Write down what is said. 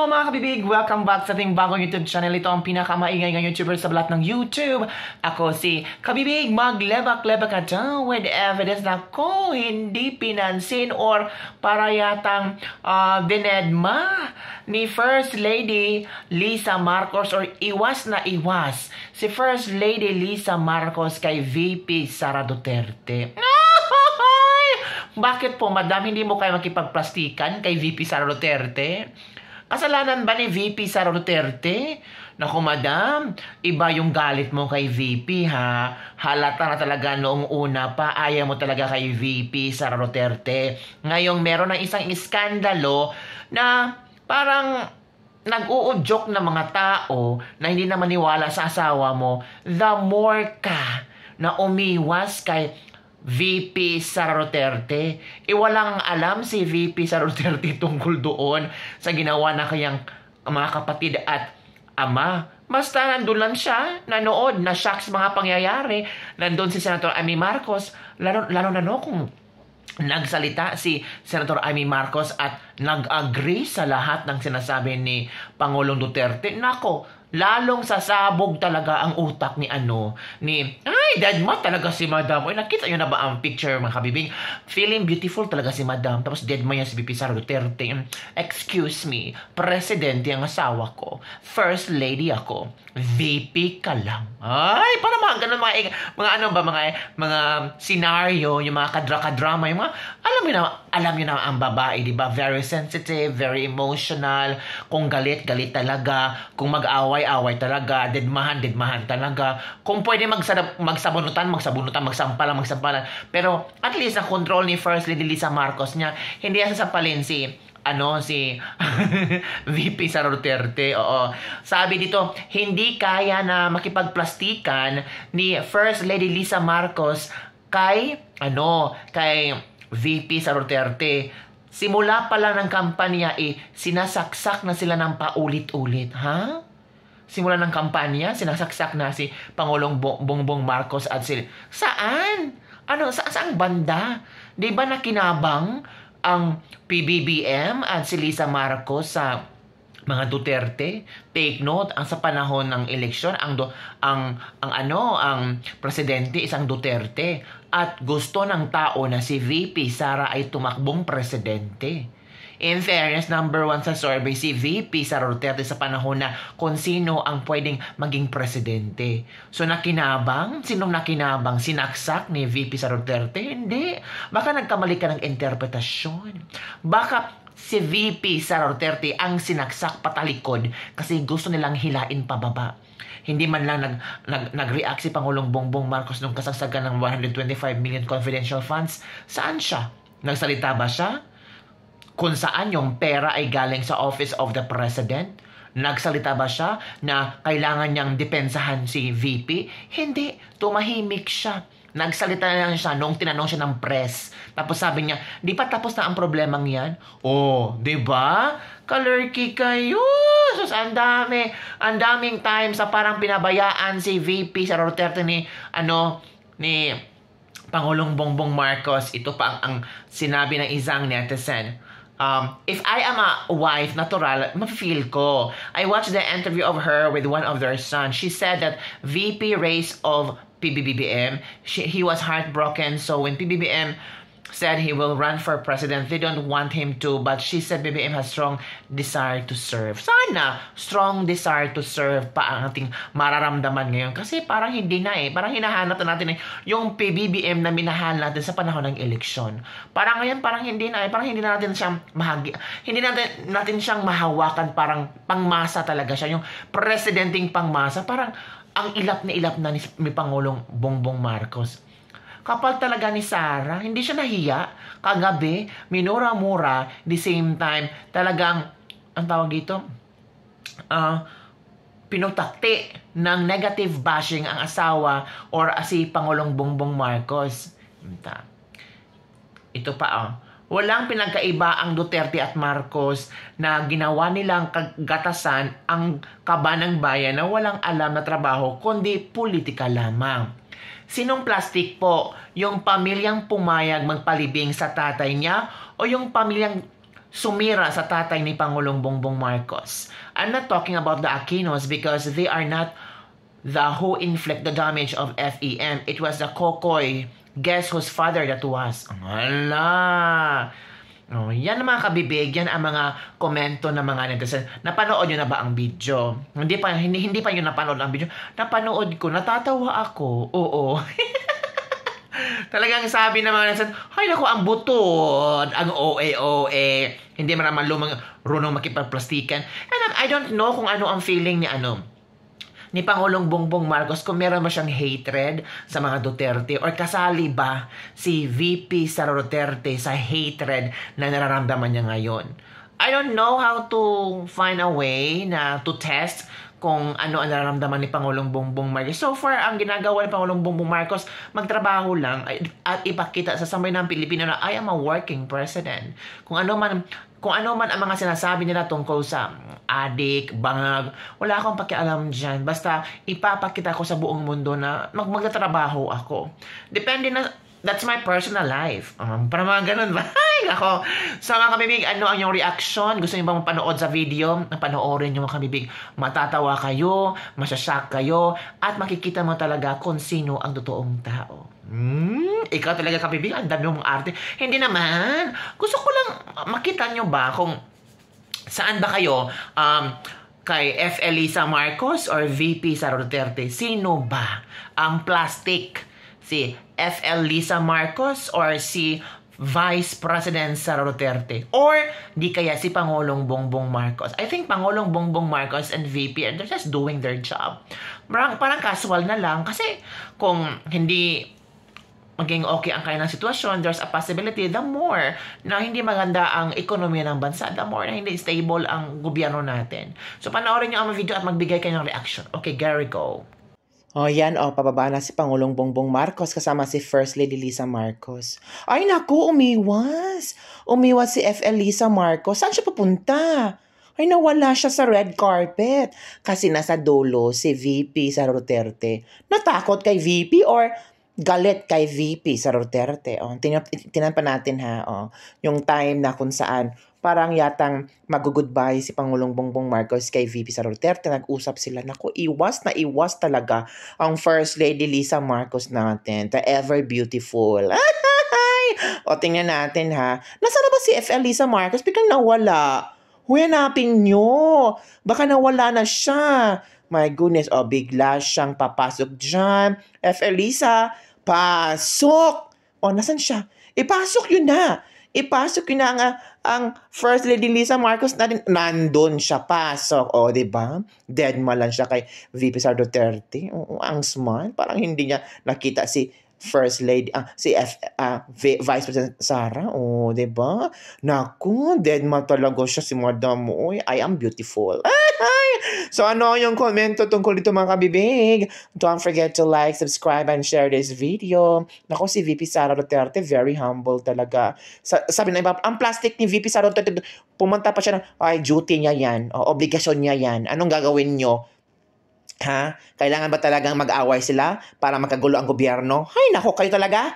Hello mga kabibig! Welcome back sa ating bagong YouTube channel. Ito ang pinakamaingay ng YouTuber sa balat ng YouTube. Ako si Kabibig, maglebak-lebak ka dyan with evidence na ko hindi pinansin or para yatang dinedma ni First Lady Lisa Marcos or iwas na iwas si First Lady Lisa Marcos kay VP Sara Duterte. Bakit po, madam, hindi mo kayo makipagplastikan kay VP Sara Duterte? Kasalanan ba ni VP Sara Duterte? Naku, madam, iba yung galit mo kay VP, ha? Halata na talaga noong una pa, ayaw mo talaga kay VP Sara Duterte. Ngayong meron ng isang iskandalo na parang nag-uudyok ng mga tao na hindi na maniwala sa asawa mo, the more ka na umiwas kay VP Sara Duterte. Walang alam si VP Sara Duterte tungkol doon sa ginawa na kayang mga kapatid at ama. Basta nandun lang siya, nanood, na-shock sa mga pangyayari. Nandun si Senator Amy Marcos, lalo na kung nagsalita si Senator Amy Marcos at nag-agree sa lahat ng sinasabi ni Pangulong Duterte. Nako, lalong sasabog talaga ang utak ni deadma talaga si Madam. Oy, nakita nyo na ba ang picture, mga kabibing? Feeling beautiful talaga si Madam. Tapos deadma yan si VP Sara Duterte. Excuse me, presidente ang asawa ko. First lady ako. VP ka lang. Ay, para mga ganun, mga scenario, yung mga kadra-kadrama, yung mga, alam nyo na ang babae, di ba? Very sensitive, very emotional. Kung galit talaga. Kung mag-away talaga. Deadmahan talaga. Kung pwede magsabunutan, magsampalan. Pero at least ang control ni First Lady Lisa Marcos niya, hindi yan sasampalin si VP Sara Duterte. Oo. Sabi dito, hindi kaya na makipagplastikan ni First Lady Lisa Marcos kay VP Sara Duterte. Simula pa lang ng kampanya, sinasaksak na sila ng paulit-ulit. Ha? Simula ng kampanya, sinasaksak na si Pangulong Bongbong Marcos at sila. Saan? Saang banda? Di ba nakinabang ang PBBM at si Lisa Marcos sa mga Duterte? Take note, ang sa panahon ng eleksyon, ang presidente isang Duterte at gusto ng tao na si VP Sara ay tumakbong presidente. In fairness, number 1 sa survey si VP Sara Duterte sa panahon na kung sino ang pwedeng maging presidente. So nakinabang? Sinong nakinabang? Sinaksak ni VP Sara Duterte? Hindi. Baka nagkamali ka ng interpretasyon. Baka si VP Sara Duterte ang sinaksak patalikod kasi gusto nilang hilain pababa. Hindi man lang nag-react si Pangulong Bongbong Marcos nung kasagsagan ng 125 million confidential funds. Saan siya? Nagsalita ba siya? Kung saan yung pera ay galing sa Office of the President? Nagsalita ba siya na kailangan niyang depensahan si VP? Hindi. Tumahimik siya. Nagsalita lang siya nung tinanong siya ng press. Tapos sabi niya, di pa tapos na ang problemang yan? Oh, di ba? Kalurky kayo. Sus, ang daming times sa parang pinabayaan si VP Sara Duterte ni Pangulong Bongbong Marcos. Ito pa ang sinabi ng isang netizen. If I am a wife, natural, ma-feel ko. I watched the interview of her with one of their sons. She said that VP race of PBBM, he was heartbroken. So when PBBM said he will run for president, they don't want him to. But she said BBM has strong desire to serve. Sana strong desire to serve pa ang ating mararamdaman ngayon. Kasi parang hindi na Parang hinahanap na natin yung PBBM na minahal natin sa panahon ng eleksyon. Parang ngayon, parang hindi na Parang hindi na natin siyang hindi natin siyang mahawakan. Parang pangmasa talaga siya. Yung presidenting pangmasa. Parang ang ilap na ni Pangulong Bongbong Marcos. Kapal talaga ni Sara, hindi siya nahiya. Kagabi, minura-mura, the same time, talagang, ang tawag dito, pinutakti ng negative bashing ang asawa or si Pangulong Bongbong Marcos. Ito pa, walang pinagkaiba ang Duterte at Marcos na ginawa nilang kagatasan ang kaba ng bayan na walang alam na trabaho kundi politika lamang. Sinong plastic po? Yung pamilyang pumayag magpalibing sa tatay niya o yung pamilyang sumira sa tatay ni Pangulong Bongbong Marcos. I'm not talking about the Aquinos because they are not the who inflict the damage of FEM. It was the Kokoy. Guess whose father that was? Ala! Oh, yan ang mga kabibig, yan ang mga komento ng mga netizen. Napanood nyo na ba ang video? Hindi pa nyo napanood ang video. Napanood ko, natatawa ako. Oo. Talagang sabi ng mga netizen, ay naku, ang butod, ang OA, hindi man runong makipagplastikan. And I don't know kung ano ang feeling ni Pangulong Bongbong Marcos, kung meron ba siyang hatred sa mga Duterte or kasali ba si VP Sara Duterte sa hatred na nararamdaman niya ngayon. I don't know how to find a way na to test kung ano ang nararamdaman ni Pangulong Bongbong Marcos. So far, ang ginagawa ni Pangulong Bongbong Marcos, magtrabaho lang at ipakita sa sambayan ng Pilipino na I am a working president. Kung ano man ang mga sinasabi nila tungkol sa adik, bangag, wala akong pakialam dyan. Basta ipapakita ko sa buong mundo na magtatrabaho ako. Depende na, that's my personal life. Para mga ganun ba? Ay, ako. So mga kabibig, ano ang yung reaction? Gusto niyo ba mapanood sa video? Panoorin niyo mga kabibig. Matatawa kayo, masyashock kayo, at makikita mo talaga kung sino ang totoong tao. Ikaw talaga kabibig, ang dami mong arte. Hindi naman. Gusto ko lang makita nyo ba kung saan ba kayo kay F. Elisa Marcos or VP Sara Duterte? Sino ba ang plastic? Si F. Elisa Marcos or si Vice President Sara Duterte? Or di kaya si Pangulong Bongbong Marcos? I think Pangulong Bongbong Marcos and VP, they're just doing their job. Parang casual na lang. Kasi kung hindi maging okay ang kanilang sitwasyon, there's a possibility, the more na hindi maganda ang ekonomiya ng bansa, the more na hindi stable ang gobyerno natin. So, panoorin nyo ang video at magbigay kayo ng reaction. Okay, Gary, go. Yan, pababa na si Pangulong Bongbong Marcos kasama si First Lady Lisa Marcos. Ay, naku, umiwas. Umiwas si F. Elisa Marcos. Saan siya papunta? Ay, nawala siya sa red carpet. Kasi nasa dulo si VP Sara Duterte. Natakot kay VP or galit kay VP Sara Duterte? Tingnan pa natin yung time na kung saan parang yatang mag-goodbye si Pangulong Bongbong Marcos kay VP Sara Duterte. Nag-usap sila. Naku, iwas na iwas talaga ang First Lady Lisa Marcos natin. The ever beautiful. Tingnan natin Nasaan na ba si F. Elisa Marcos? Biglang nawala. Hanapin nyo. Baka nawala na siya. My goodness, bigla siyang papasok dyan. F. Elisa, pasok! Nasan siya? Ipasok yun na. Ipasok yun na ang First Lady Lisa Marcos natin. Nandun siya, pasok. Diba? Dead man lang siya kay VP Sara Duterte. Ang smart. Parang hindi niya nakita si First Lady, Vice President Sara. Diba? Naku, dead man talaga siya si Madam. I am beautiful. So ano yung komento tungkol dito mga kabibig? Don't forget to like, subscribe, and share this video. Naku, si VP Sara Duterte, very humble talaga. Sabi na iba, ang plastic ni VP Sara Duterte, pumunta pa siya duty niya yan, obligasyon niya yan. Anong gagawin nyo? Kailangan ba talagang mag-away sila para magkagulo ang gobyerno? Ay, naku, kayo talaga?